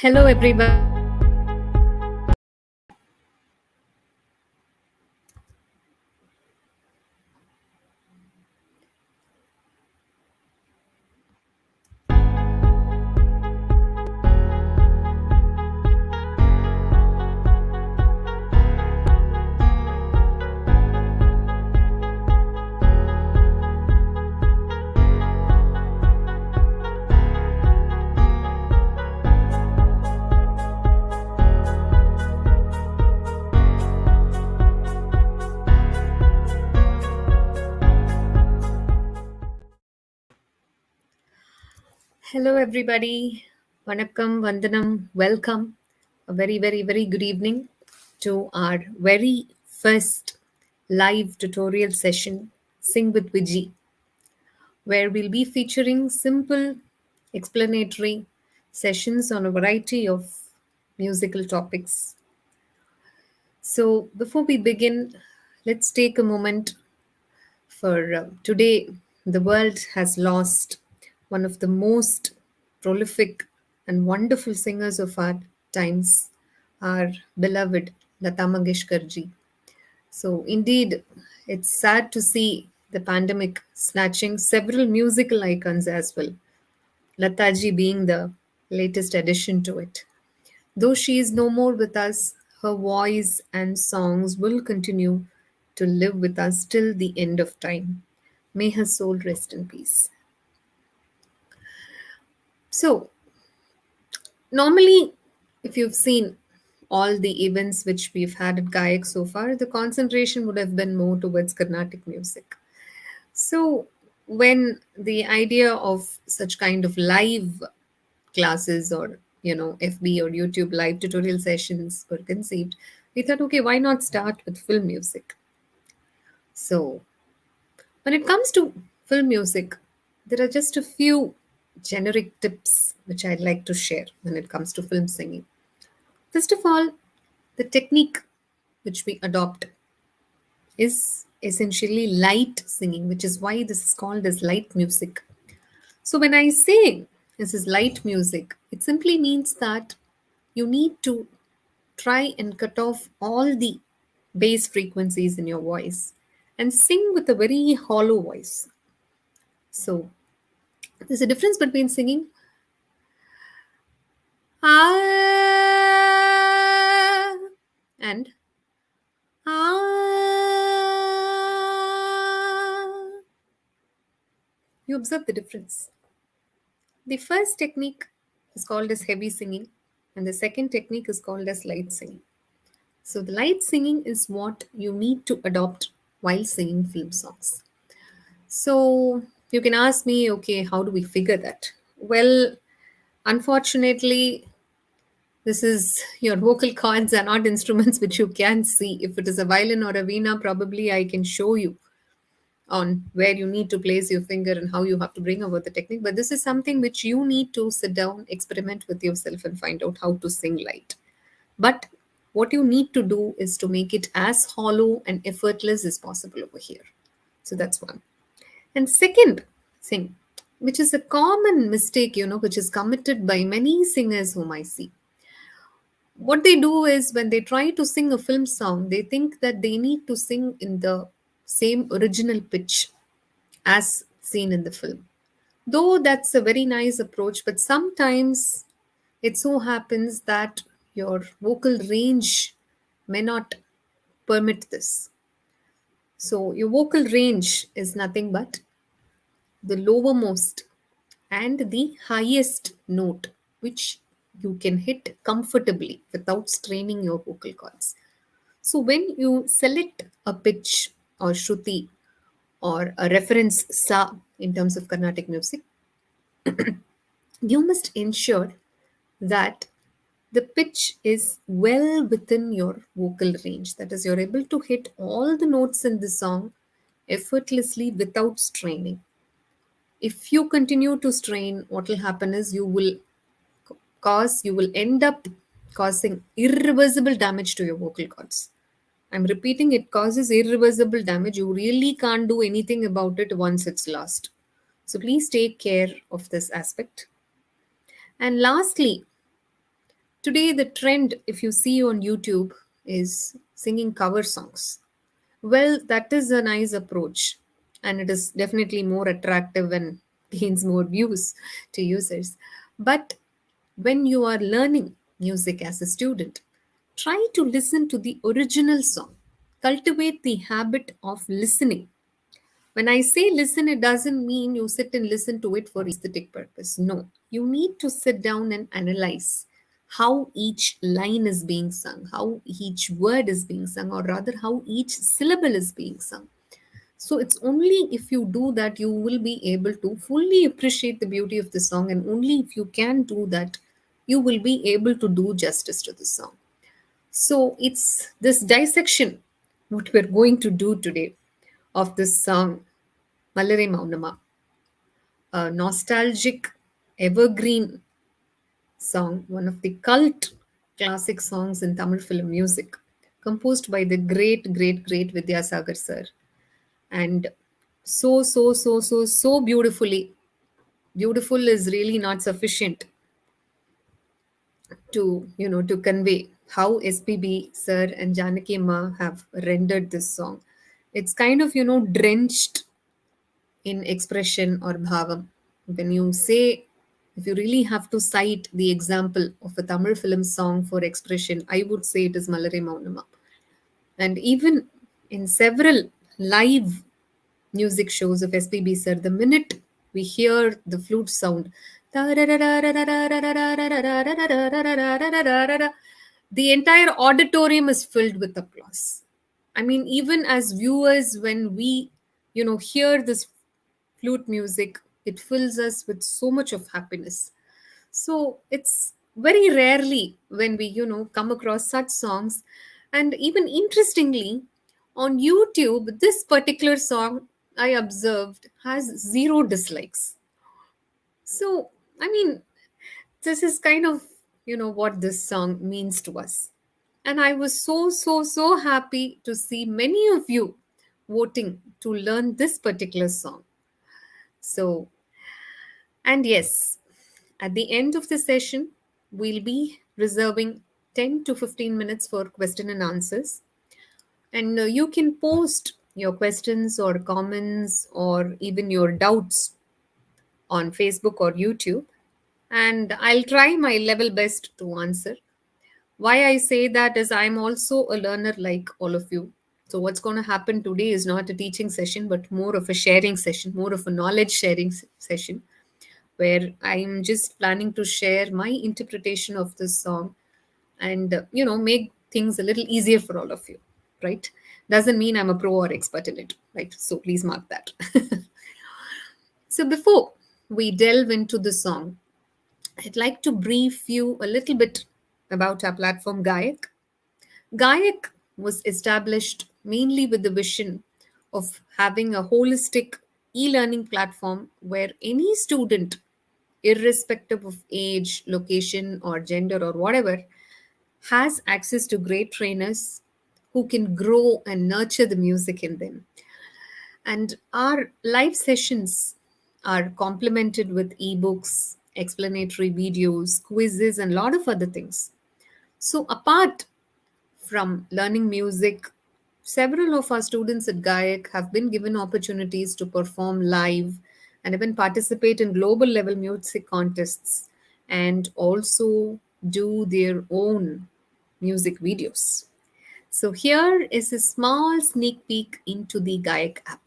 Hello, everybody. Hello, everybody. Vanakkam, Vandanam, welcome. A very, very, very good evening to our very first live tutorial session, Sing with Viji, where we'll be featuring simple explanatory sessions on a variety of musical topics. So, before we begin, let's take a moment for today. The world has lost one of the most prolific and wonderful singers of our times, our beloved Lata Mangeshkar ji. So, indeed, it's sad to see the pandemic snatching several musical icons as well, Lata ji being the latest addition to it. Though she is no more with us, her voice and songs will continue to live with us till the end of time. May her soul rest in peace. So, normally, if you've seen all the events which we've had at Gaayak so far, the concentration would have been more towards Carnatic music. So, when the idea of such kind of live classes or FB or YouTube live tutorial sessions were conceived, we thought, okay, why not start with film music? So, when it comes to film music, there are just a few generic tips which I'd like to share when it comes to film singing. First of all, the technique which we adopt is essentially light singing, which is why this is called as light music. So when I say this is light music, it simply means that you need to try and cut off all the bass frequencies in your voice and sing with a very hollow voice. So there's a difference between singing ah and ah. You observe the difference. The first technique is called as heavy singing, and the second technique is called as light singing. So the light singing is what you need to adopt while singing film songs. So you can ask me, okay, how do we figure that? Well, unfortunately, this is your vocal cords are not instruments which you can see. If it is a violin or a veena, probably I can show you on where you need to place your finger and how you have to bring about the technique. But this is something which you need to sit down, experiment with yourself, and find out how to sing light. But what you need to do is to make it as hollow and effortless as possible over here. So that's one. And second thing, which is a common mistake, which is committed by many singers whom I see. What they do is when they try to sing a film song, they think that they need to sing in the same original pitch as seen in the film. Though that's a very nice approach, but sometimes it so happens that your vocal range may not permit this. So, your vocal range is nothing but the lowermost and the highest note, which you can hit comfortably without straining your vocal cords. So, when you select a pitch or shruti or a reference sa in terms of Carnatic music, you must ensure that the pitch is well within your vocal range. That is, you're able to hit all the notes in the song effortlessly without straining. If you continue to strain, what will happen is you will end up causing irreversible damage to your vocal cords. I'm repeating, it causes irreversible damage. You really can't do anything about it once it's lost. So please take care of this aspect. And lastly, Today, the trend, if you see on YouTube, is singing cover songs. Well, that is a nice approach, and it is definitely more attractive and gains more views to users. But when you are learning music as a student, try to listen to the original song. Cultivate the habit of listening. When I say listen, it doesn't mean you sit and listen to it for aesthetic purpose. No, you need to sit down and analyze how each line is being sung, how each word is being sung, or rather, how each syllable is being sung. So it's only if you do that you will be able to fully appreciate the beauty of the song, and only if you can do that, you will be able to do justice to the song. So it's this dissection, what we're going to do today, of this song, Malare Mounama, a nostalgic, evergreen song, one of the cult classic songs in Tamil film music, composed by the great Vidyasagar sir. And so beautifully. Beautiful is really not sufficient to convey how SPB sir and Janaki Ma have rendered this song. It's kind of drenched in expression or bhavam. When you say, if you really have to cite the example of a Tamil film song for expression, I would say it is Malare Mounama. And even in several live music shows of SPB sir, the minute we hear the flute sound, the entire auditorium is filled with applause. I mean, even as viewers, when we hear this flute music, it fills us with so much of happiness. So it's very rarely when we come across such songs. And even interestingly, on YouTube, this particular song I observed has zero dislikes. So, I mean, this is kind of what this song means to us. And I was so happy to see many of you voting to learn this particular song. So, and yes, at the end of the session, we'll be reserving 10 to 15 minutes for question and answers. And you can post your questions or comments or even your doubts on Facebook or YouTube. And I'll try my level best to answer. Why I say that is I'm also a learner like all of you. So, what's going to happen today is not a teaching session, but more of a sharing session, more of a knowledge sharing session, where I'm just planning to share my interpretation of this song and make things a little easier for all of you, right? Doesn't mean I'm a pro or expert in it, right? So please mark that. So before we delve into the song, I'd like to brief you a little bit about our platform Gaayak. Gaayak was established mainly with the vision of having a holistic e-learning platform where any student, irrespective of age, location, or gender, or whatever, has access to great trainers who can grow and nurture the music in them. And our live sessions are complemented with ebooks, explanatory videos, quizzes, and a lot of other things. So, apart from learning music, several of our students at Gaayak have been given opportunities to perform live and even participate in global level music contests and also do their own music videos. So, here is a small sneak peek into the Gaayak app.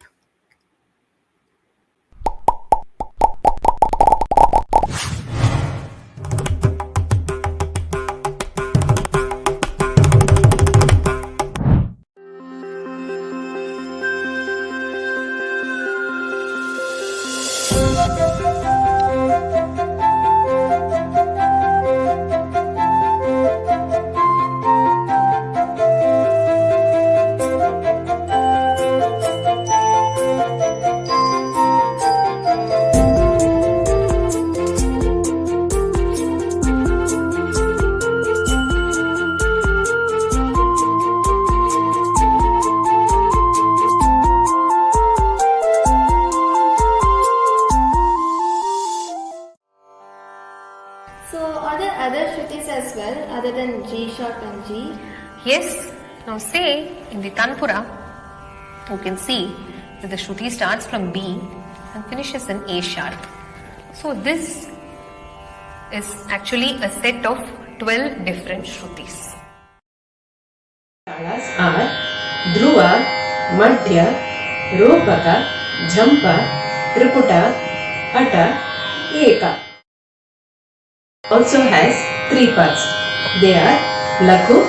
Now say in the Tanpura, you can see that the Shruti starts from B and finishes in A sharp. So this is actually a set of 12 different Shrutis. Talas are Dhruva, Madhya, Ropaka, Jhampa, Triputa, Hata, Eka. Also has three parts. They are Lakhu,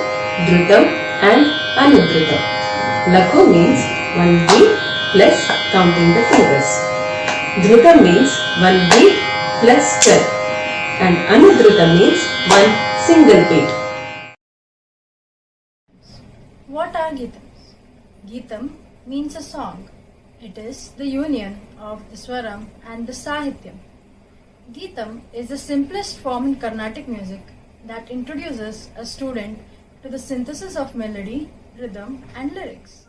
Dhrutam and Anudrutam. Lakhu means one beat plus counting the fingers. Dhrutam means one beat plus 12 and Anudrutam means one single beat. What are Geetams? Geetam means a song. It is the union of the Swaram and the Sahityam. Geetam is the simplest form in Carnatic music that introduces a student to the synthesis of melody, rhythm and lyrics.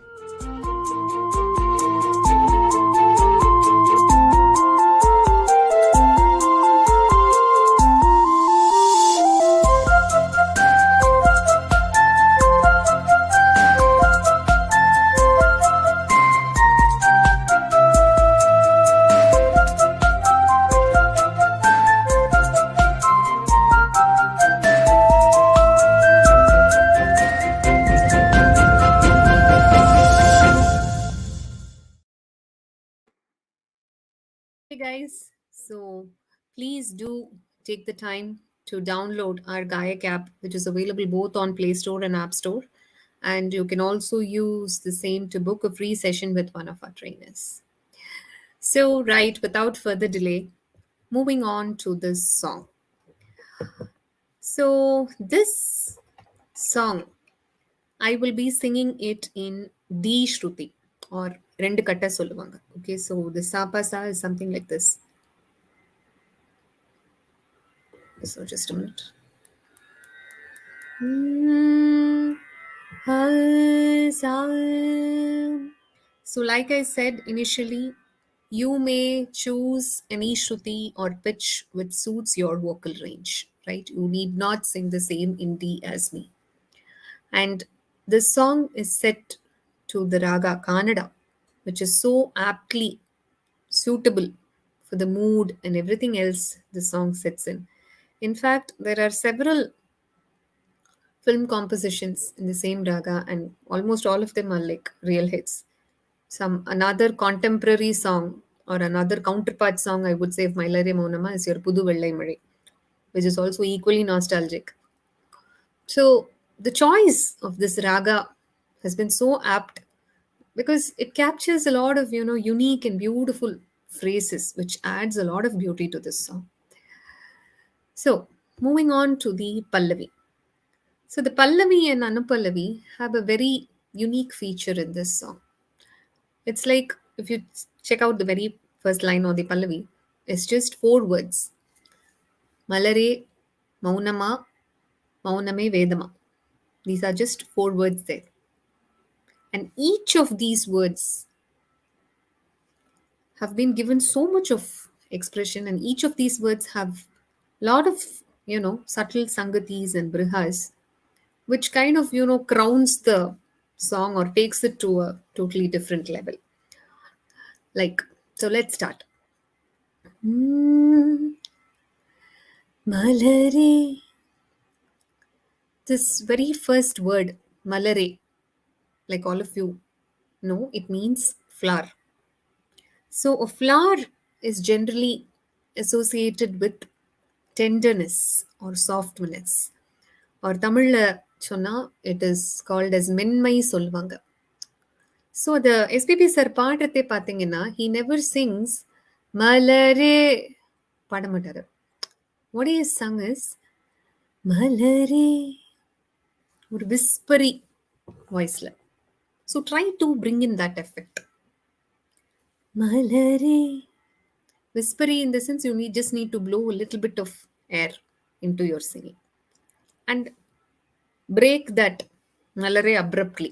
Hey guys, so please do take the time to download our Gaayak app, which is available both on Play Store and App Store. And you can also use the same to book a free session with one of our trainers. So, right, without further delay, moving on to this song. So, this song, I will be singing it in D Shruti or Rendu Katta Solluvanga. Okay, so the Sapa Sa is something like this. So just a minute. So like I said initially, you may choose any shruti or pitch which suits your vocal range, right? You need not sing the same in D as me. And this song is set to the raga Kannada, which is so aptly suitable for the mood and everything else the song sits in. In fact, there are several film compositions in the same raga, and almost all of them are like real hits. Some another contemporary song or another counterpart song, I would say, of Malare Mounama is your Pudu Vellai Mare, which is also equally nostalgic. So the choice of this raga has been so apt because it captures a lot of unique and beautiful phrases, which adds a lot of beauty to this song. So moving on to the Pallavi. So the Pallavi and Anupallavi have a very unique feature in this song. It's like if you check out the very first line of the Pallavi, it's just four words. Malare Mounama Mouname Vedama. These are just four words there. And each of these words have been given so much of expression, and each of these words have a lot of subtle sangatis and brihas, which kind of crowns the song or takes it to a totally different level. Like, so let's start. Malare. This very first word, malare, like all of you know, it means flower. So a flower is generally associated with tenderness or softness. Or Tamil chonna, it is called as மென்மை சொல்வாங்க. So the SPP sir பாடுறதே பார்த்தீங்கன்னா, he never sings மலரே பாட மாட்டாரு. What he has sung is மலரே ஒரு whispery voiceல. So try to bring in that effect. Malare whispery in the sense you just need to blow a little bit of air into your singing and break that malare abruptly.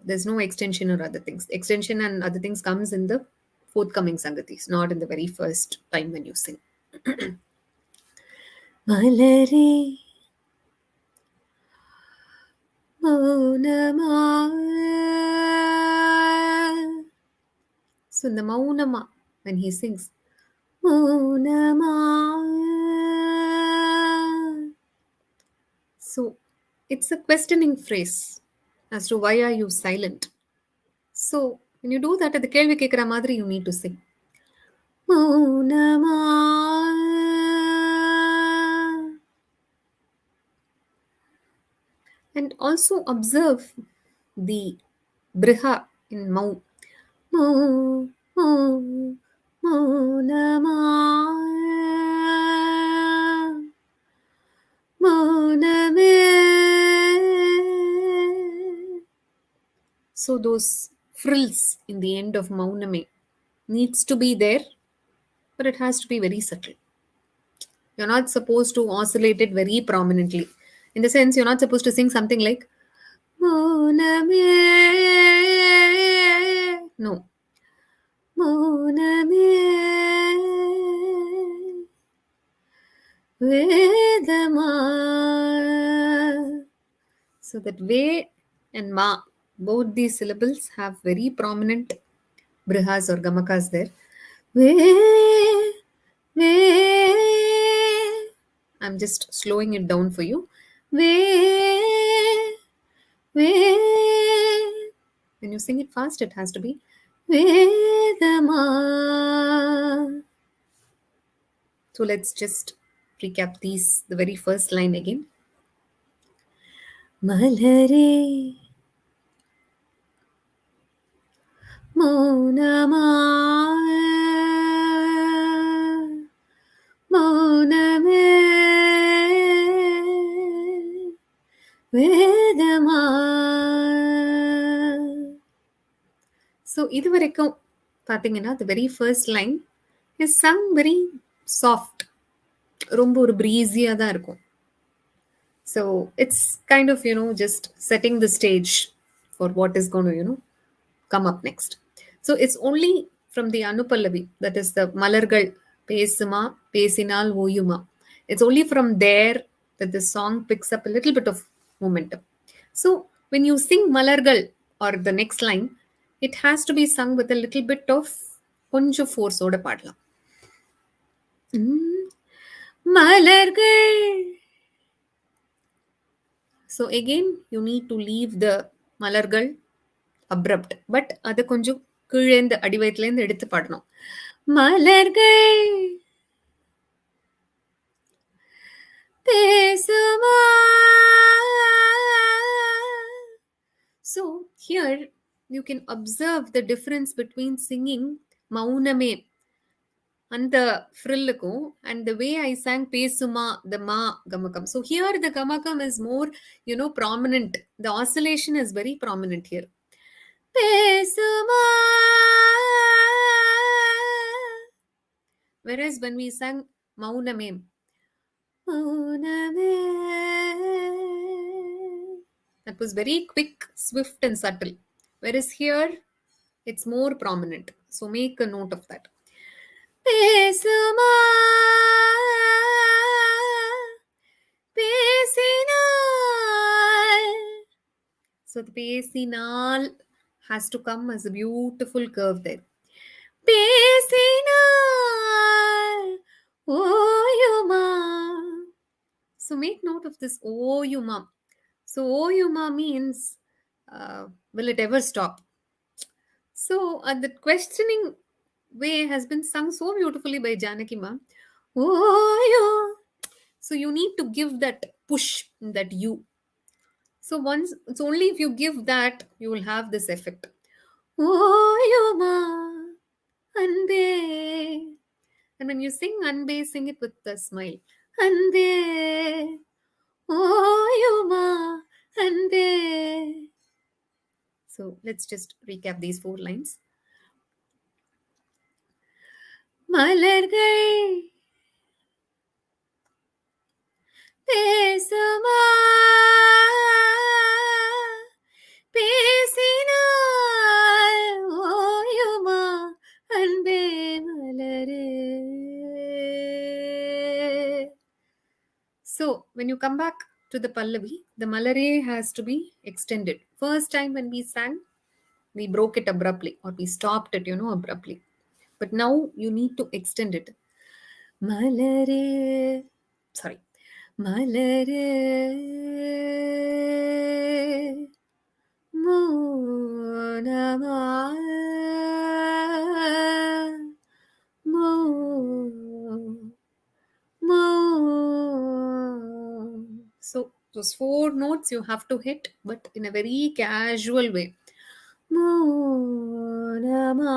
There's no extension or other things. Extension and other things comes in the forthcoming sangatis, not in the very first time when you sing. Malare. Mounama. So in the Mounama, when he sings Mounama, so it's a questioning phrase as to why are you silent. So when you do that at the Kelvi Kekara Madri, you need to sing Mounama. And also observe the briha in Mau. Mau, Mau, Maunama, Mauname. So those frills in the end of Mauname needs to be there, but it has to be very subtle. You're not supposed to oscillate it very prominently. In the sense, you're not supposed to sing something like Mauname. No. Mauname. Vedama. So that Ve and Ma, both these syllables have very prominent brihas or gamakas there. Ve, Ve. I'm just slowing it down for you. Ve, Ve. When you sing it fast, it has to be Vedama. So let's just recap these. The very first line again. Malare Mounama, Mouname Vedama. So இதுவரைக்கும் பார்த்தீங்கன்னா the very first line is sung very soft, ரொம்ப ஒரு breezy-ஆ தான் இருக்கும். So it's kind of, just setting the stage for what is going to, come up next. So it's only from the Anupallavi, that is the Malargal Pesuma, Pesinal Oyuma. It's only from there that the song picks up a little bit of momentum. So when you sing Malargal or the next line, it has to be sung with a little bit of konja force oda paadlam. Malargal. So again, you need to leave the Malargal abrupt, but அது கொஞ்சம் கீழேந்து அடிவயத்துலேருந்து எடுத்து பாடணும். மலர்கள் பேசுமா. So here you can observe the difference between singing Mauname and the frillukum and the way I sang Pesuma, the Ma gamakam. So here the gamakam is more, prominent. The oscillation is very prominent here. Pesuma. Whereas when we sang Mauname, Mauname, that was very quick, swift, and subtle. Whereas here, it's more prominent. So make a note of that. Pesuma, Pesinal. So the Pesinal has to come as a beautiful curve there. Pesinal, Oyuma. So make note of this Oyuma. So Oyuma means, will it ever stop? So the questioning way has been sung so beautifully by Janaki Ma. Oyo. So you need to give that push, that you. So once, it's only if you give that, you will have this effect. Oyuma, Anbe. And when you sing Anbe, sing it with a smile. Anbe, Oyuma, Anbe. So let's just recap these 4 lines. மலர்கள் பேசுமா, பேசினால் ஓயுமா அன்பே மலரே. So when you come back to the Pallavi, the Malare has to be extended. First time when we sang, we broke it abruptly or we stopped it, abruptly. But now you need to extend it. Malare, sorry, Malare Moonama Moon Moon. So those 4 notes you have to hit, but in a very casual way. Moonama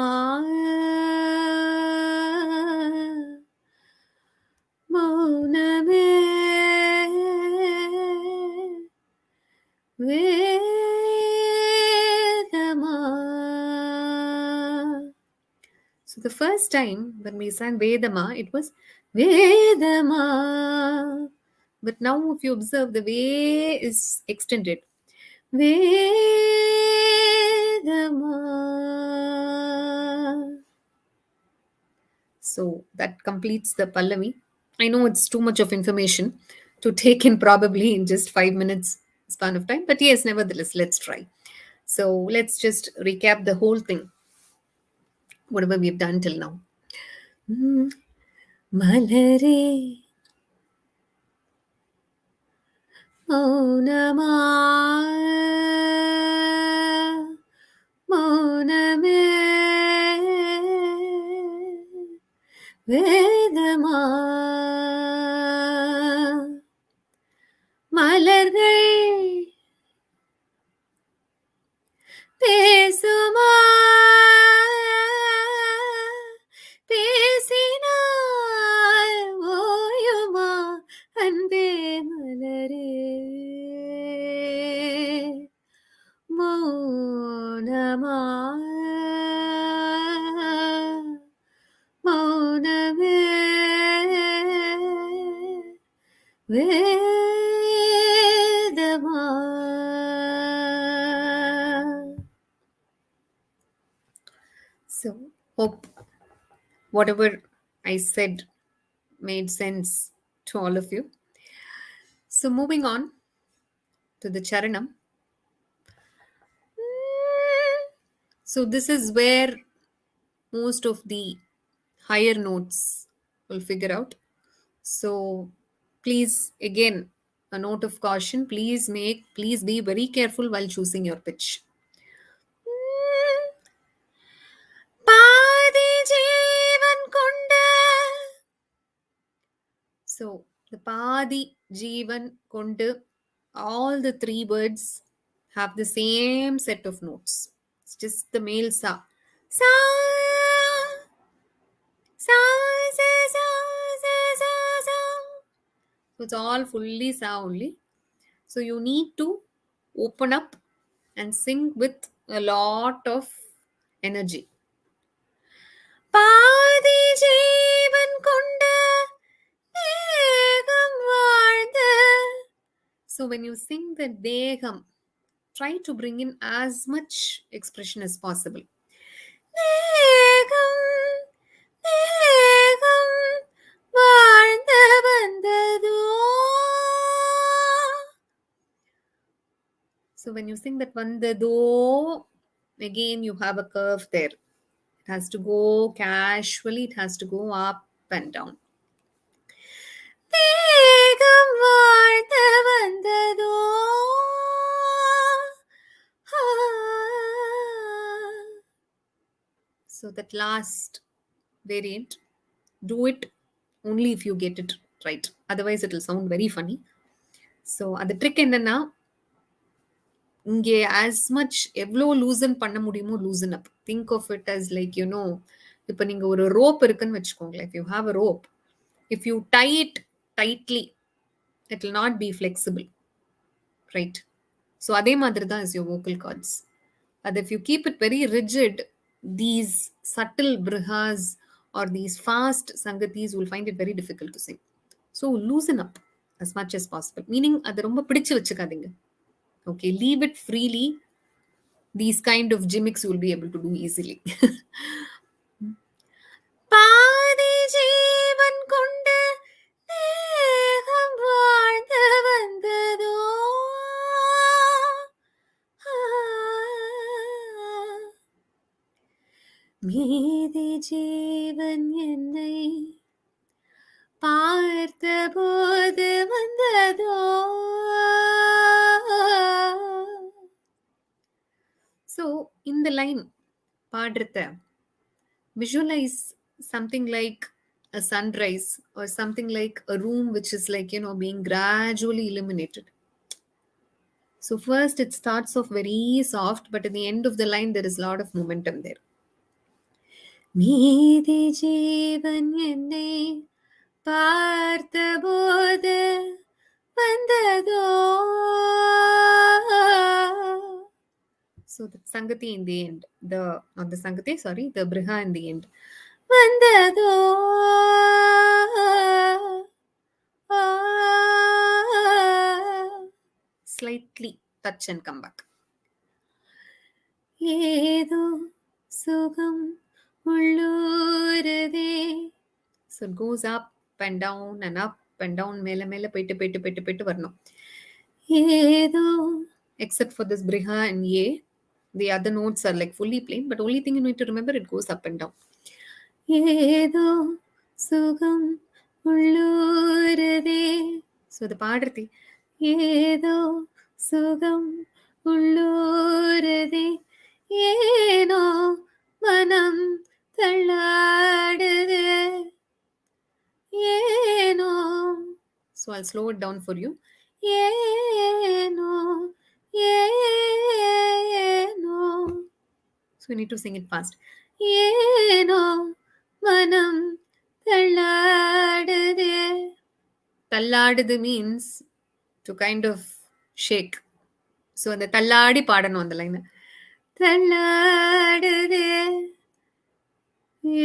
Mooname Vedama. So the first time when we sang Vedama, it was Vedama. But now if you observe, the way is extended. Vedama. So that completes the Pallavi. I know it's too much of information to take in probably in just 5 minutes span of time, but yes, nevertheless, let's try. So let's just recap the whole thing, whatever we've done till now. Malare Mounama Mouname Vedama மலர்கள் பேசுமா பேசினால் ஓயுமா அன்பே மலரே மௌனமா மௌனமே வேதமா. So, hope whatever I said made sense to all of you. So, moving on to the Charanam. So, this is where most of the higher notes will figure out. So, please, again, a note of caution, please be very careful while choosing your pitch. So the Padi Jeevan Kondu, all the 3 words have the same set of notes. It's just the male sa. Sa, sa, sa, sa, sa, sa, sa. So it's all fully sa only. So you need to open up and sing with a lot of energy. Padi Jeevan Kondu. So when you sing the Deham, try to bring in as much expression as possible. Deham, Deham, வாழ்ந்த வந்ததோ. So when you sing that vandado, again you have a curve there. It has to go casually, it has to go up and down. தேகம் வாழ்த்த வந்ததோ. So that last variant, do it only if you get it right. Otherwise, it will sound very funny. So, the trick என்னன்னா இங்கே as much எவ்வளோ loosen பண்ண முடியுமோ loosen up. Think of it as like, இப்போ நீங்கள் ஒரு rope இருக்குன்னு வச்சுக்கோங்களேன். If you have a rope, if you tie it tightly, it will not be flexible, right? So அதே மாதிரி தான் is your vocal cords. And if you keep it very rigid, these subtle brihas or these fast sangatis will find it very difficult to sing. So loosen up as much as possible. Meaning அது ரொம்ப பிடிச்சு வச்சுக்காதீங்க. Okay, leave it freely. These kind of gimmicks you will be able to do easily. பாதி ஜீவன் கொண்ட தேகம் வாழ்ந்து வந்ததோ. மீதி ஜீவன் என்னை பார்த்தபோது வந்ததோ. So இந்த line பாடுறத visualize something like a sunrise or something like a room which is like, being gradually illuminated. So first it starts off very soft, but at the end of the line there is a lot of momentum there. மீதி ஜீவன் என்னை பார்த்தபோது வந்ததோ. So the Sangati in the end, not the Sangati, sorry, the Briha in the end. வந்ததோ. Slightly touch and come back. ஏதோ சுகம் உள்ளூரதே. So it goes up and down and up and down, மேல மேல போயிட்டு வரணும். ஏதோ, except for this Briha and Ye, the other notes are like fully plain, but only thing you need to remember, it goes up and down. ஏதோ சுகம் உள்ளூரதே. So the பாடுறதி ஏதோ சுகம் உள்ளூரதே, ஏனோ மனம் தள்ளாடுதே, ஏனோ. So I'll slow it down for you. ஏனோ ஏனோ. So you need to sing it fast. ஏனோ மனம் தள்ளாடுதே. தள்ளாடுது means to kind of shake. So அந்த தள்ளாடி பாடணும் அந்த லைனை. தள்ளாடுதே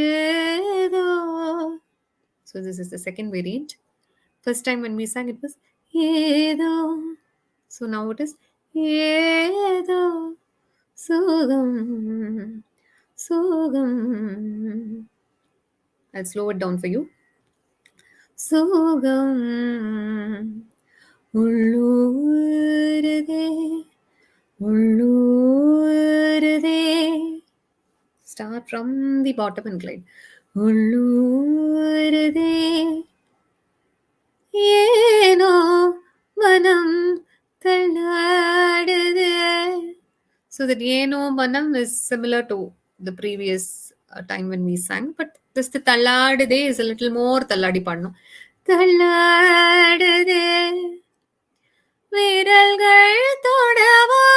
ஏதோ. So this is the second variant. First time when we sang it was ஏதோ. So now it is ஏதோ சுகம் சுகம். I'll slow it down for you. சுகம் உள்ளூரதே உள்ளூரதே. Start from the bottom and glide. உள்ளூரதே ஏனோ மனம் தள்ளாடுதே. So that ஏனோ மனம் is similar to the previous time when we sang, but this the தள்ளாடுதே is a little more தள்ளாடி பாடணும். தள்ளாடுதே விரல்கள் தொடவா.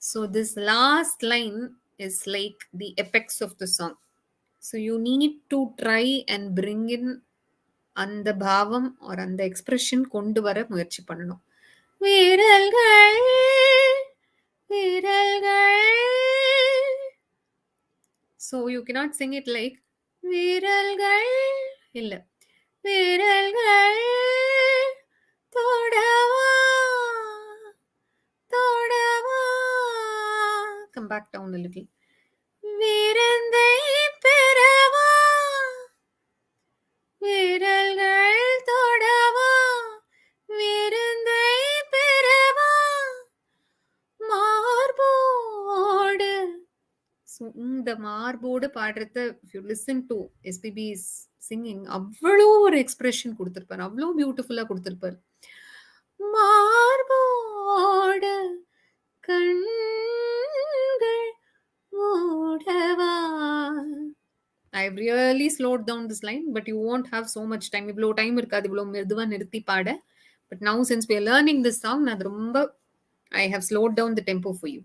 So this last line is like the apex of the song. So you need to try and bring in அந்த பாவம் or அந்த expression கொண்டு வர முயற்சி பண்ணணும். விரல்கள் விரல்கள். So you cannot sing it like விரல்கள் இல்ல, விரல்கள் தொடவா தொடவா. Come back down a little. விருந்தை பெறவா விரல்கள் தொடவா விருந்தை பெறவா மார்போடு. So இந்த மார்போடு பாடுறத if you listen to SPB's singing, அவ்வளோ ஒரு எக்ஸ்பிரஷன் கொடுத்திருப்பார், அவ்வளோ பியூட்டிஃபுல்லா கொடுத்திருப்பார். மார்போடு கண்கள் மூடவா. I've really slowed down this line, but you won't have so much time. இவ்வளோ டைம் இருக்காது இவ்வளோ மெதுவா நிறுத்தி பாட. But now since we are learning this song, நான் ரொம்ப I have slowed down the tempo for you.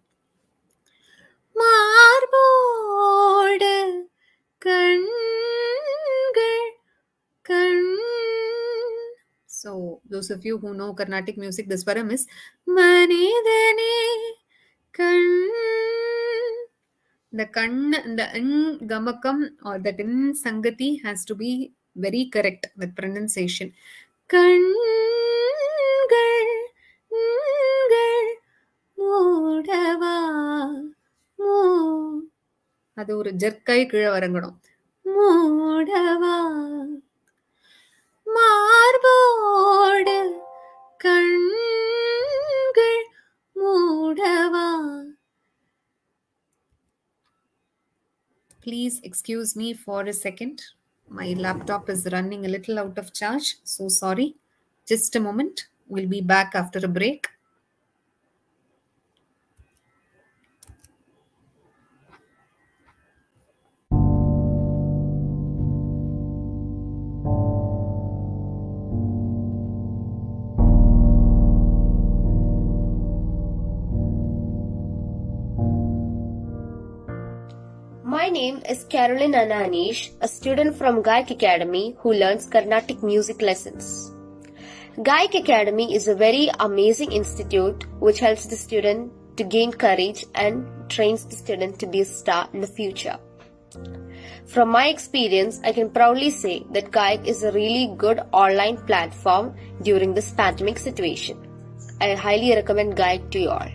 மார்போடு கண்கள் கண். So those of you who know Carnatic music, the swaram is மனிதனே கண். The kan, the in gamakam or that in sangati has to be very correct with pronunciation. கண்கள் மூடவா மூ. அது ஒரு ஜர்க்காய் கீழே வரங்கணும். மூடவா மார்போடு கண்கள் மூடவா. Please excuse me for a second. My laptop is running a little out of charge. So sorry. Just a moment. We'll be back after a break. My name is Carolyn Ananish, a student from Gaayak Academy who learns Carnatic music lessons. Gaayak Academy is a very amazing institute which helps the student to gain courage and trains the student to be a star in the future. From my experience, I can proudly say that Gaayak is a really good online platform during this pandemic situation. I highly recommend Gaayak to you all.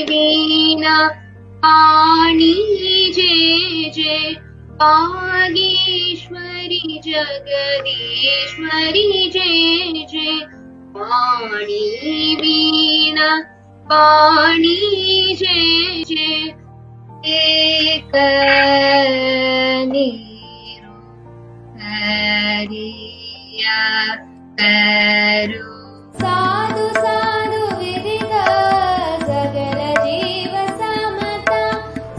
वीणा पाणी जे जे वागीश्वरी जगदीश्वरी जे जे पाणी वीणा पाणी जे जे एक Nero हरिया करू साधु साधु विदिता सकल जीव समता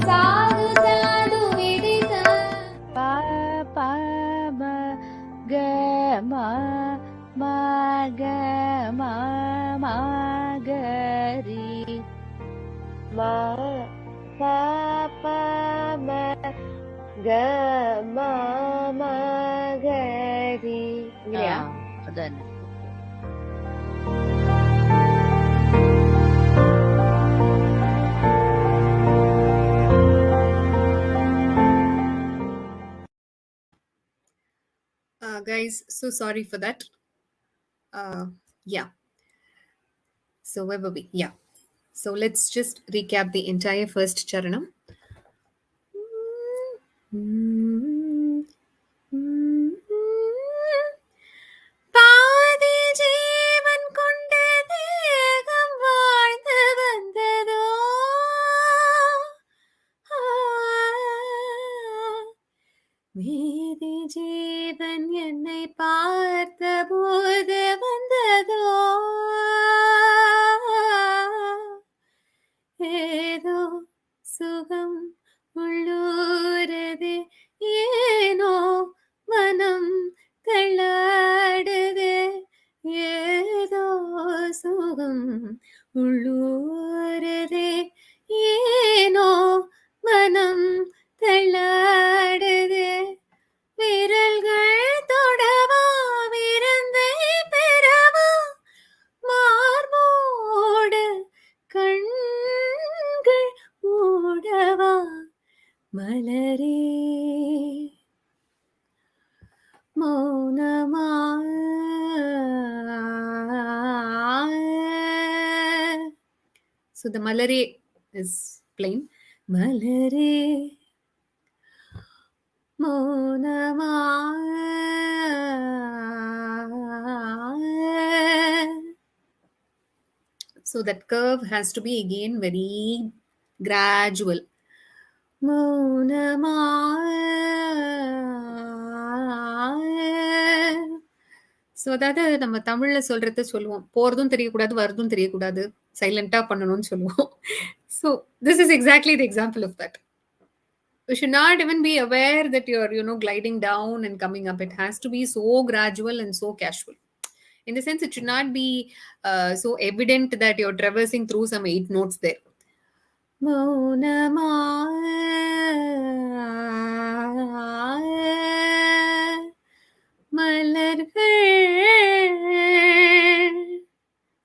साधु साधु विदिता पा पा ग मा मा ग मा मा ग री मा पा पा ग मा मा ग री ഇങ്ങനെയാ അതന്നെ Guys, so sorry for that. Yeah. So where were we? Yeah. So let's just recap the entire first Charanam. பாதி ஜீவன் கொண்ட தேகம் வாழ்ந்து வந்ததோ மீதி ஜீவன் என்னை பார்த்த போது வந்ததோ ஏதோ சுகம் உள்ளூரதே ஏனோ மனம் தள்ளாடுதே ஏதோ சுகம் உள்ளூரதே ஏனோ மனம் தள்ளாடுதே விரல்கள் தொடவா விருந்தை பெறவா மார்போடு கண்கள் மூடவா மலரே மௌனமா so the malare is plain malare Mounama so that curve has to be again very gradual Mounama so அதாவது நம்ம தமிழ்ல சொல்றத சொல்லுவோம் போறதும் தெரியக்கூடாது வரதும் தெரியக்கூடாது சைலண்டா பண்ணணும்னு சொல்லுவோம் so this is exactly the example of that you should not even be aware that you're gliding down and coming up. It has to be so gradual and so casual. In the sense, it should not be so evident that you're traversing through some 8 notes there. மௌனமா மலர்கள்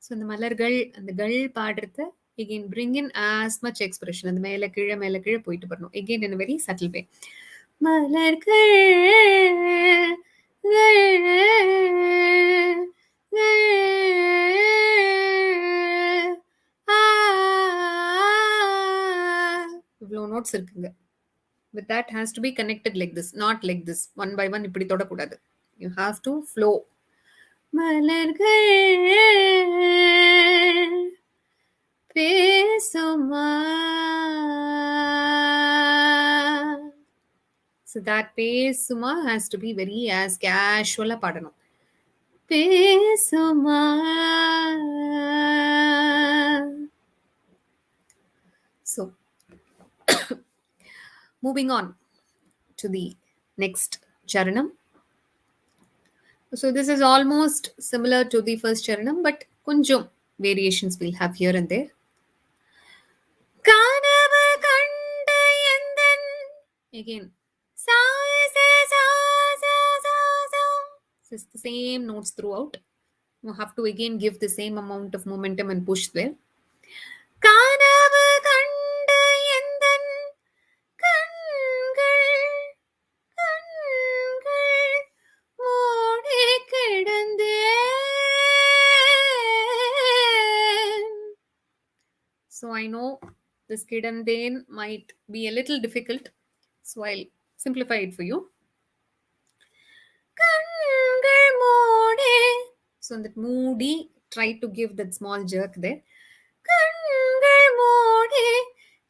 so அந்த மலர்கள் அந்த கள் பாடுறத again bring in as much expression அந்த மேல கீழே போயிட்டு வரணும் again in a very subtle way மலர்கள் இவ்வளோ நோட்ஸ் இருக்குங்க with that has to be connected like this not like this one by one இப்படி தொடக்கூடாது you have to flow மலர்கள் So that pesuma has to be very as casual பாடணும். பேசுமா. So moving on to the next charanam. So this is almost similar to the first charanam, but kunjum variations we'll have here and there. Kanava kanda endan. Again. Sa, sa, sa, sa, sa, sa. So it's the same notes throughout. You have to again give the same amount of momentum and push there. Kanava kanda endan kangal kangal மூடி கிடந்தேன். So I know this kidandhen might be a little difficult, so I'll simplify it for you. கண்கள் மூடி. So in that moody, try to give that small jerk there. கண்கள் மூடி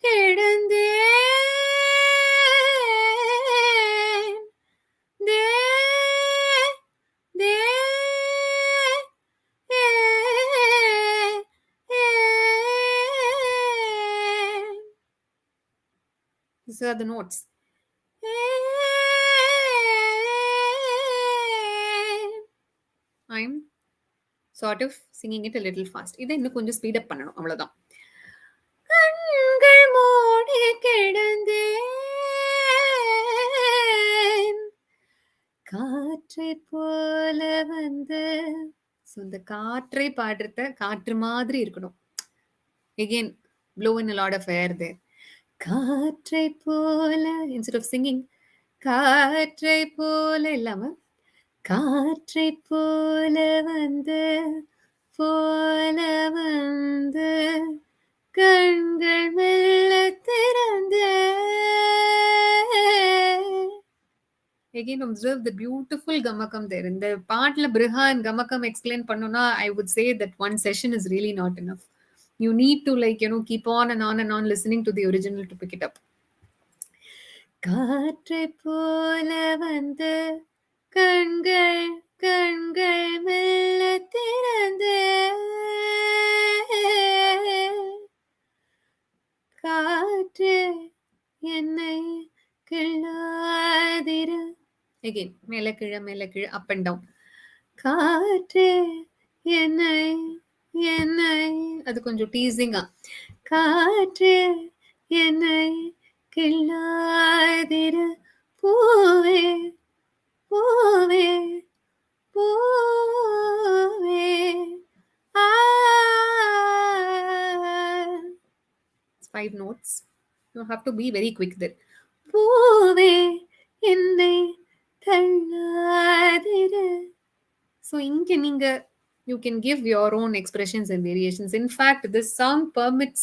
கிடந்தேன். தே தே ஏ ஏ. These are the notes. I'm sort of singing it a little fast. இதை இன்னும் கொஞ்சம் speed up பண்ணணும், அவ்வளவுதான். கண்கள் மூடி கிடந்தேன் காற்றை போல வந்து. ஸோ இந்த காற்றை பாடுறத காற்று மாதிரி இருக்கணும். Again, blow in a lot of air there. காற்றை போல, instead of singing காற்றை போல இல்லாம காற்றை போல வந்து கண்கள் மெல்ல திறந்து. Again, observe the beautiful gamakam there. In the partla briha and gamakam explain pannuna, I would say that one session is really not enough. You need to keep on and on and on listening to the original to pick it up. காற்றை போல வந்து கண்கள் கண்கள் மெல்ல திறந்து காற்று என்னை கிள்ளாதிர. Again, மேல கீழ up and down. காற்று என்னை என்னை, அது கொஞ்சம் டீசிங்கா. காற்று என்னை கிள்ளாதிர பூவே பூவே பூவே. It's 5 notes. You have to be very quick there. பூவே என்னை தள்ளாதிர. So இங்க நீங்க you can give your own expressions and variations. In fact, this song permits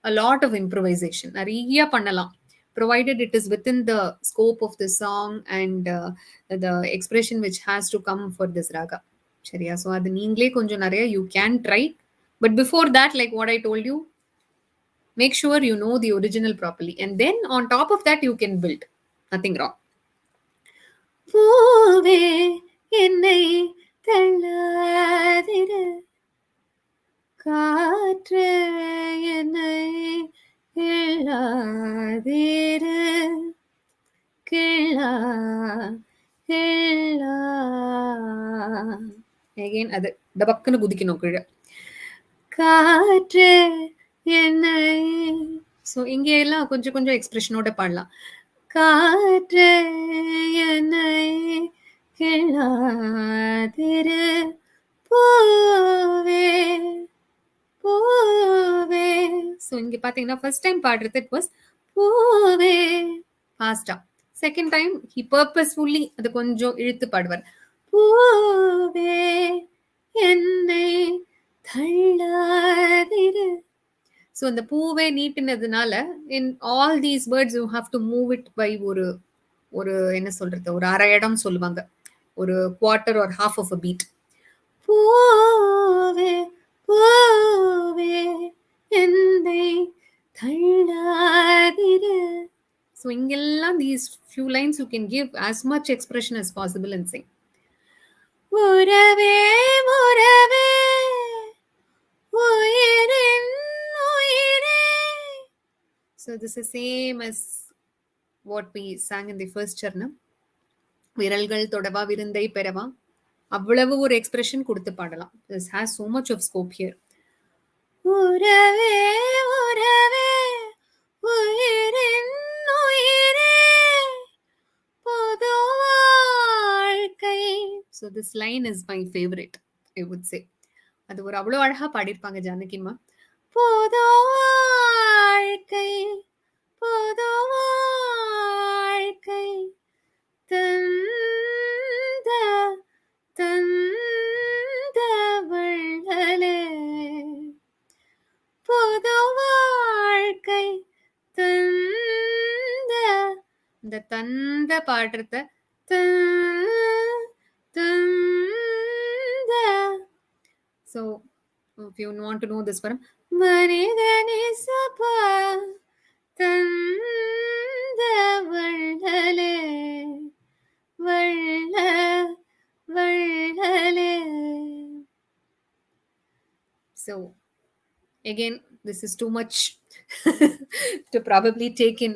a lot of improvisation. நிறைய பண்ணலாம், provided it is within the scope of the song and the expression which has to come for this raga. சரியா? So அது நீங்களே கொஞ்சம் நிறைய you can try. But before that, like what I told you, make sure you know the original properly. And then on top of that, you can build. Nothing wrong. பூவே என்னை தள்ளாதிர காற்று என்னை கிள்ளாதிர கிள்ளா கிள்ளா. Again, அது டபக்குன்னு குதிக்கணும் கீழே. காற்று என்னை. ஸோ இங்கே எல்லாம் கொஞ்சம் கொஞ்சம் எக்ஸ்பிரஷனோட பாடலாம். காற்று என்னை கிள்ளாதிர பூவே பூவே. ஸோ இங்கே பார்த்தீங்கன்னா ஃபர்ஸ்ட் டைம் பாடுறது இட் வாஸ் பூவே ஃபாஸ்டா. செகண்ட் டைம் ஹி பர்பஸ்ஃபுல்லி அது கொஞ்சம் இழுத்து பாடுவார். பூவே என்னை தள்ளாதிர. ஸோ அந்த பூவே நீட்டினதுனால in all these words you have to move it by ஒரு ஒரு என்ன சொல்றது, ஒரு அரை இடம் சொல்லுவாங்க, ஒரு quarter or half of a beat. பூவே பூவே என்னை So ingella these few lines you can give as much expression as possible and sing. Urave, urave, uyirin, uyire. So this is same as what we sang in the first Charanam. விரல்கள் தொடவா விருந்தை பெறவா அவ்வளவு ஒரு expression கொடுத்து பாடலாம். This has so much of scope here. உறவே உறவே உயிரின் உயிரே பொது வாழ்க்கை. So this line is my favorite, I would say. அது ஒரு அவ்வளோ அழகா பாடியிருப்பாங்க ஜானகிம்மா. பொது வாழ்க்கை பொது வாழ்க்கை தந்த தந்த வள்ளலே பொது வாழ்க்கை தந்த இந்த தந்த பாடுறத தந்த. So if you want to know this param மனிதனே சபா தந்த வள்ளலே வள்ள வள்ளலே. So again this is too much to probably take in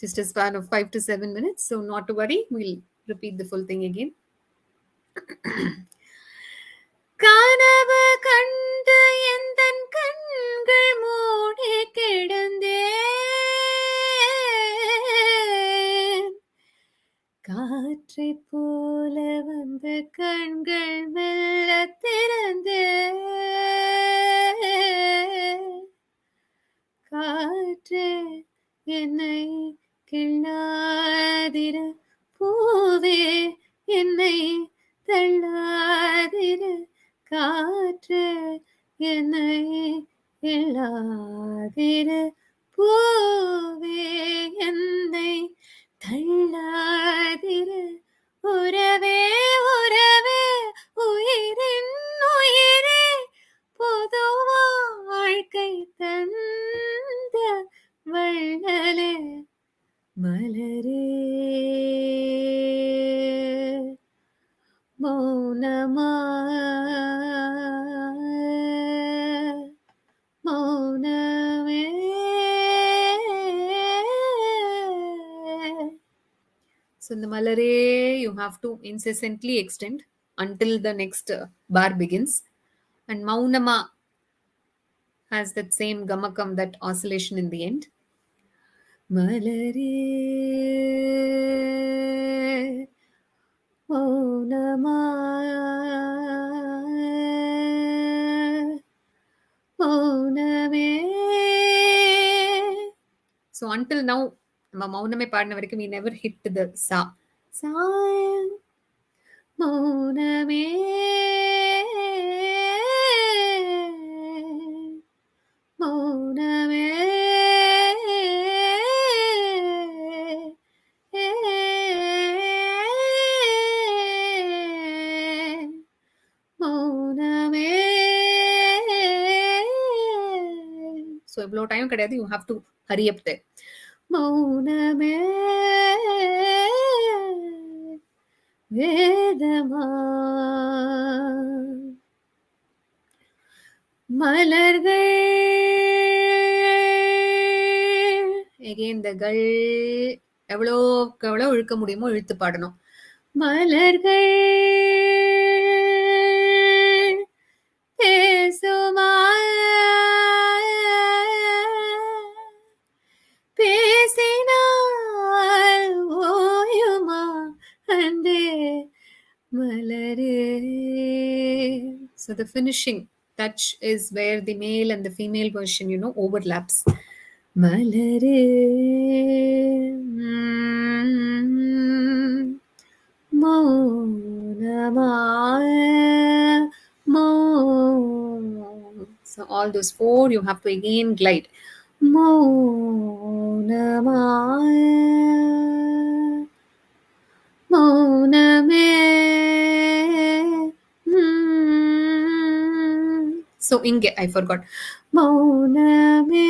just a span of 5 to 7 minutes, so not to worry, we'll repeat the full thing again. கனவு கண்டு எந்தன் கண்கள் மூடி கிடந்தேன் காற்றை போல வந்து கண்கள் மெல்ல திறந்தேன் காற்றே என்னை கிள்ளாதிர பூவே என்னை தள்ளாதிர காற்றே என்னை இல்லாதிர பூவே என்னை தள்ளாதிர உறவே உறவே உயிரின் உயிரே பொது வாழ்க்கை தந்த வள்ளலே மலரே மௌனமா மௌனமே. So in the Malare, you have to incessantly extend until the next bar begins. And Mounama has that same gamakam, that oscillation in the end. Malare Mounama Mouname. So until now, நம்ம மௌனமே பாடின வரைக்கும் we never hit the sa. Sa மௌனமே மௌனமே மௌனமே. So இவ்வளோ time கிடையாது, you have to hurry up there. மௌனமே வேதமா மலர்கள். again the கள் எவ்வளோக்கு எவ்வளோ இழுக்க முடியுமோ இழுத்து பாடணும். மலர்கள் பேசுமா பேசினால் ஓயுமா அன்பே மலரே. So the finishing touch is where the male and the female version, overlaps. Malare Mounama So all those four you have to again glide. மௌனமா மௌனமே. So inge I forgot. மௌனமே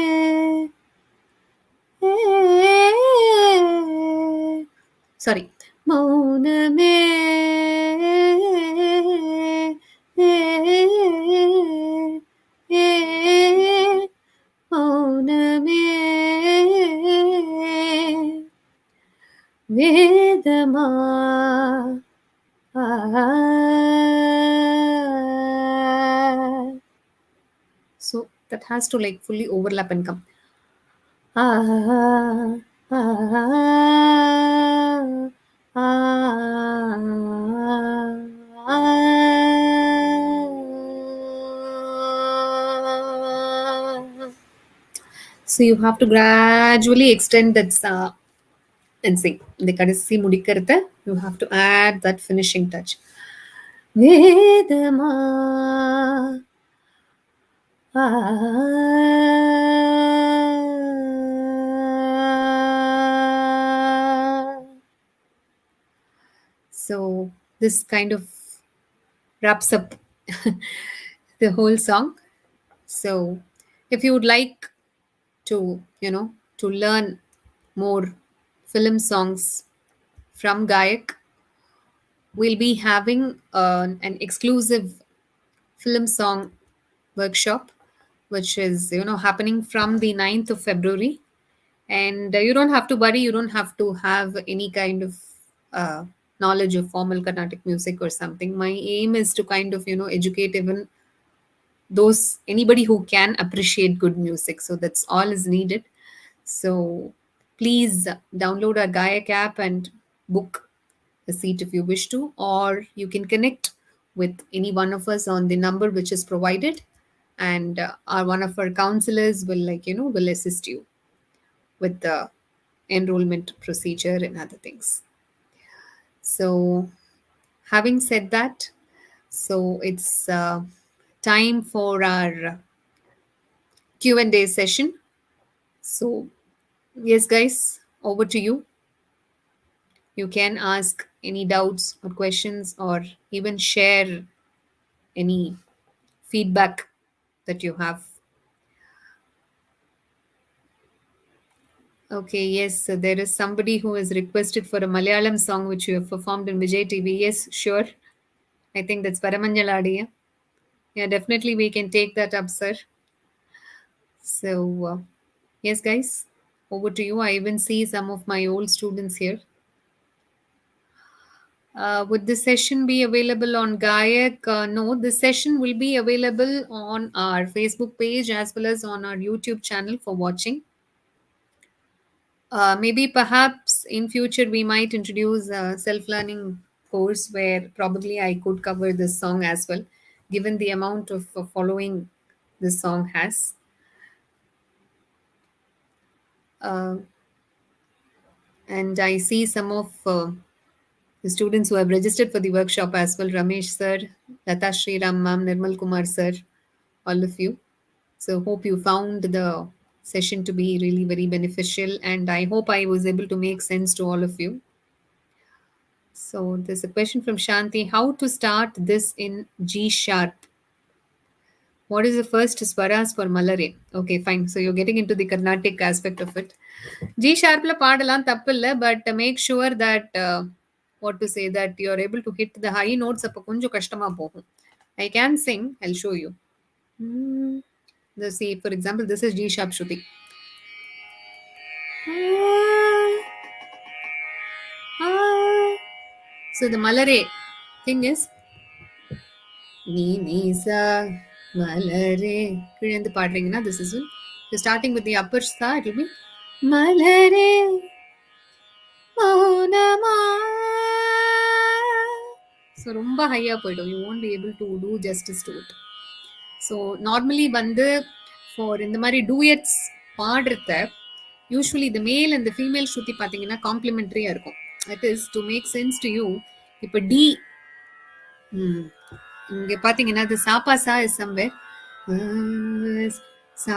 Sorry. Mauname Mauname Vedama So that has to like fully overlap and come. Ah, ah, ah. So you have to gradually extend that and sing. The kadasi mudikartha, you have to add that finishing touch. Vedama. So this kind of wraps up the whole song. So if you would like to, to learn more film songs from Gaayak, we'll be having an exclusive film song workshop, which is, happening from the 9th of February. And you don't have to worry, you don't have to have any kind of uh, knowledge of formal Carnatic music or something. My aim is to kind of, educate even those anybody who can appreciate good music. So that's all is needed. So please download our Gaayak app and book a seat if you wish to, or you can connect with any one of us on the number which is provided, and our one of our counselors will will assist you with the enrollment procedure and other things. So having said that, so it's time for our Q&A session. So yes guys, over to you. You can ask any doubts or questions, or even share any feedback that you have. Okay, yes, so there is somebody who has requested for a Malayalam song which you have performed in Vijay TV. Yes, sure. I think that's Paramanjaladi. Yeah, definitely we can take that up, sir. So, yes, guys, over to you. I even see some of my old students here. Would this session be available on Gaayak? No, this session will be available on our Facebook page as well as on our YouTube channel for watching. Maybe perhaps in future we might introduce a self-learning course where probably I could cover this song as well, given the amount of following this song has. Uh, and I see some of the students who have registered for the workshop as well: Ramesh sir, Lata Sriram ma'am, Nirmal Kumar sir, all of you. So hope you found the session to be really very beneficial, and I hope I was able to make sense to all of you. So there's a question from Shanti: how to start this in G sharp? What is the first swaras for Malare? Okay, fine. So you're getting into the Carnatic aspect of it. G sharp la paadalam tappilla, but make sure that what to say, that you're able to hit the high notes appo konjo kashtama pogum. I can sing. I'll show you. See, for example, this is G sharp Shruti. So the Malare thing is நீ நீசா மலரே கீழேந்து பாடுறீங்கன்னா this is one. So starting with the upper sa, it will be Malare Mounama. So ரொம்ப ஹையா போயிடும், you won't be able to do justice to it. So normally வந்து for இந்த மாதிரி duets பாடுறத usually the male and the female ஸ்ருதி பார்த்தீங்கன்னா காம்ப்ளிமெண்ட்ரியா இருக்கும். That is to make sense to you. இப்போ D இங்க பாத்தீங்கன்னா the sapa sa is somewhere. Sa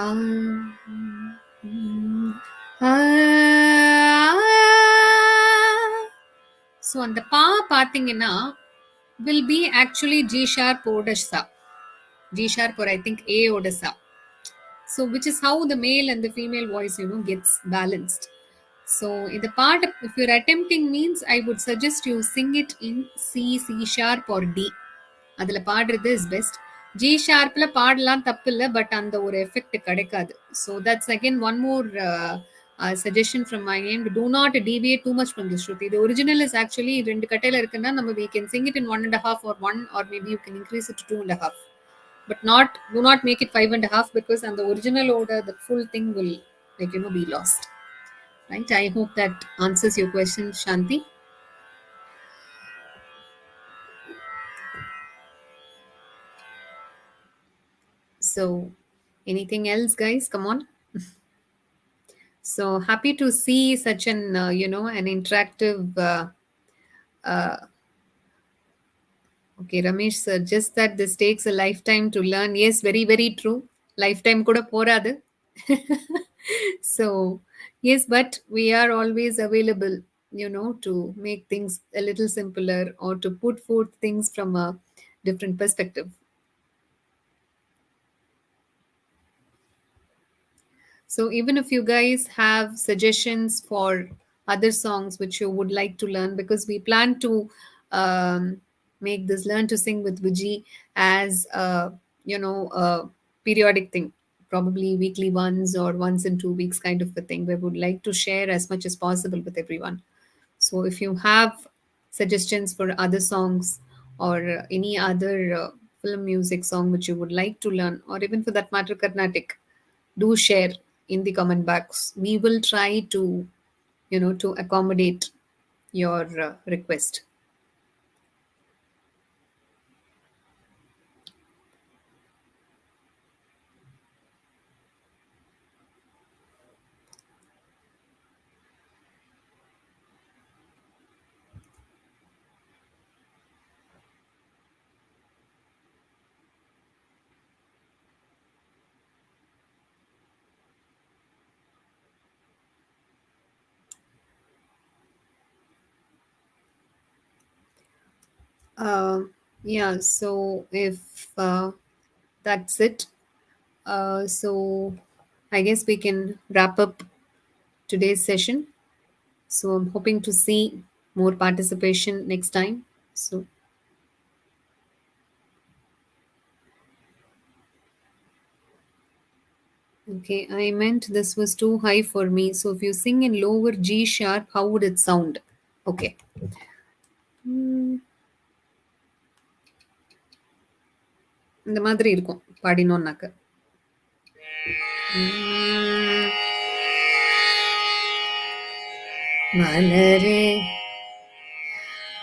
so அந்த பா பாத்தீங்கன்னா will be actually G sharp oda sa. G sharp or I think A oda sa. So which is how the male and the female voice gets balanced. So in the part, if you're attempting means, I would suggest you sing it in C, C sharp or D. அதில் பாடுறது is best. G ஷார்ப்பில் பாடலாம் தப்பு இல்லை, but அந்த ஒரு effect கிடைக்காது. So that's again one more suggestion from my end. Do not deviate too much from the Shruti. The original is actually ரெண்டு கட்டையில் இருக்குன்னா நம்ம we can sing it in 1.5 or 1, or maybe you can increase it to 2.5. But do not make it 5.5, because on the original order the full thing will be lost. Right? I hope that answers your question, Shanti. So anything else, guys? Come on. So happy to see such an an interactive okay, Ramesh sir, just that this takes a lifetime to learn. Yes, very very true. Lifetime kuda poradu. So yes, but we are always available, to make things a little simpler, or to put forth things from a different perspective. So even if you guys have suggestions for other songs which you would like to learn, because we plan to um, make this Learn to Sing with Viji as a periodic thing, probably weekly once or once in 2 weeks kind of a thing. We would like to share as much as possible with everyone. So if you have suggestions for other songs, or any other film music song which you would like to learn, or even for that matter Carnatic, do share in the comment box. We will try to to accommodate your request. Yeah, so if that's it, so I guess we can wrap up today's session. So I'm hoping to see more participation next time. So okay, I meant this was too high for me. So if you sing in lower G sharp, how would it sound? Okay. இந்த மாதிரி இருக்கும் பாடினோம்னாக்க. மலரே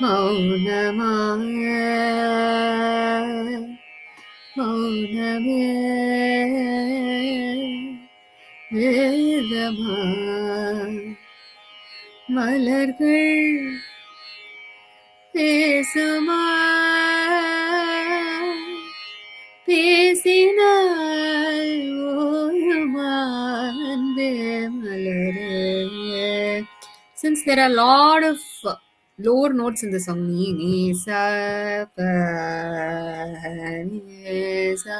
மௌனமாய மௌனமே வேதமா மலர்கள் பேசுமா பேசினால் ஓயுமா அன்பே மலரே. Since there are a lot of lower notes in the song, ni ni sa pa ni sa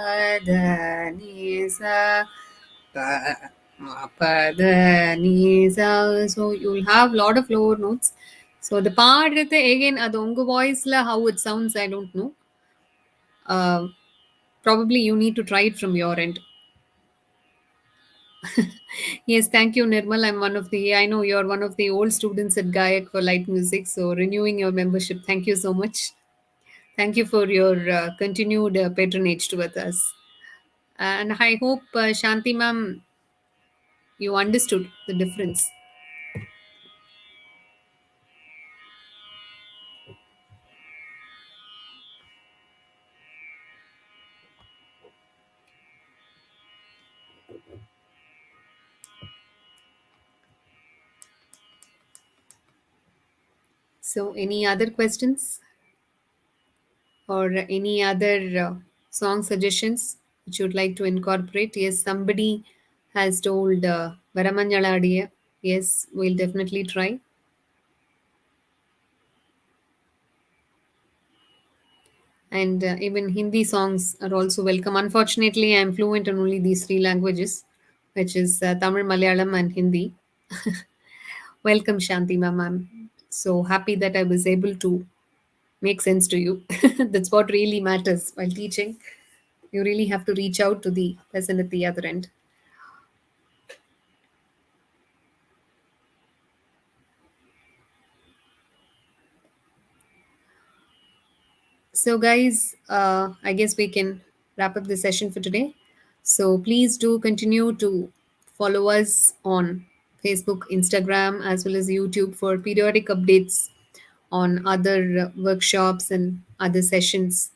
da ni sa pa ma pa da ni sa, so you'll have a lot of lower notes. So the part again adu unga voice la how it sounds, I don't know. Probably you need to try it from your end. Yes, thank you, Nirmal. I know you're one of the old students at Gaayak for light music. So, renewing your membership, thank you so much. Thank you for your continued patronage with us. And I hope, Shanti ma'am, you understood the difference. So, any other questions or any other song suggestions which you'd like to incorporate? Yes, somebody has told Varamanjaladiya. Yes, we'll definitely try. And even Hindi songs are also welcome. Unfortunately, I'm fluent in only these three languages, which is Tamil, Malayalam, and Hindi. Welcome, Shanti ma'am. I'm so happy that I was able to make sense to you. That's what really matters while teaching. You really have to reach out to the person at the other end. So, guys, I guess we can wrap up the session for today. So, please do continue to follow us on Facebook, Instagram, as well as YouTube for periodic updates on other workshops and other sessions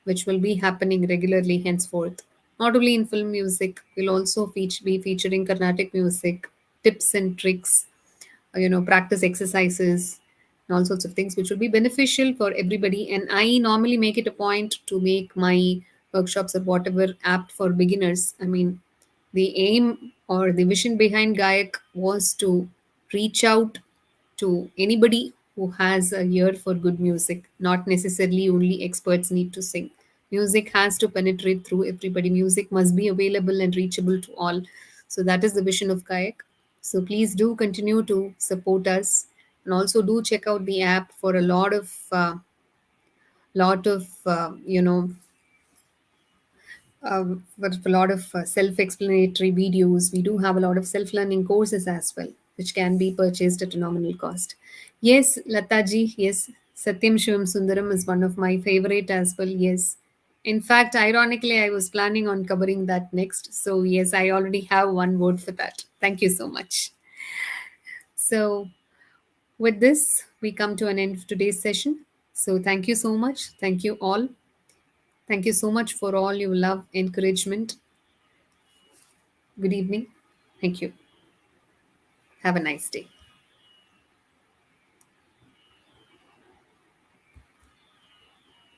which will be happening regularly henceforth. Not only in film music, we'll also be featuring Carnatic music, tips and tricks, practice exercises, and all sorts of things which will be beneficial for everybody. And I normally make it a point to make my workshops or whatever apt for beginners. I mean, the aim or the vision behind Gaayak was to reach out to anybody who has a ear for good music. Not necessarily only experts need to sing. Music has to penetrate through everybody. Music must be available and reachable to all. So that is the vision of Kayak. So please do continue to support us, and also do check out the app for a lot of with a lot of self-explanatory videos. We do have a lot of self-learning courses as well, which can be purchased at a nominal cost. Yes, Lataji, yes, Satyam Shivam Sundaram is one of my favorite as well. Yes. In fact, ironically, I was planning on covering that next. So, yes, I already have one word for that. Thank you so much. So, with this, we come to an end of today's session. So, thank you so much. Thank you all. Thank you so much for all your love, encouragement. Good evening. Thank you. Have a nice day.